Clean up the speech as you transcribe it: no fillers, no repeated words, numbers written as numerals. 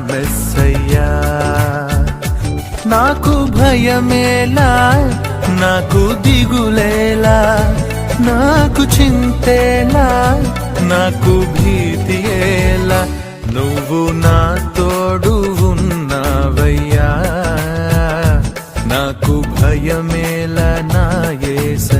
మెస్సయ్యా. నాకు భయమేలా, నాకు దిగులేలా, నాకు చింతేలా, నాకు భీతియేలా, నువ్వు నా తోడు ఉన్నావయ్యా. నాకు భయమేలా నా యేసయ్యా.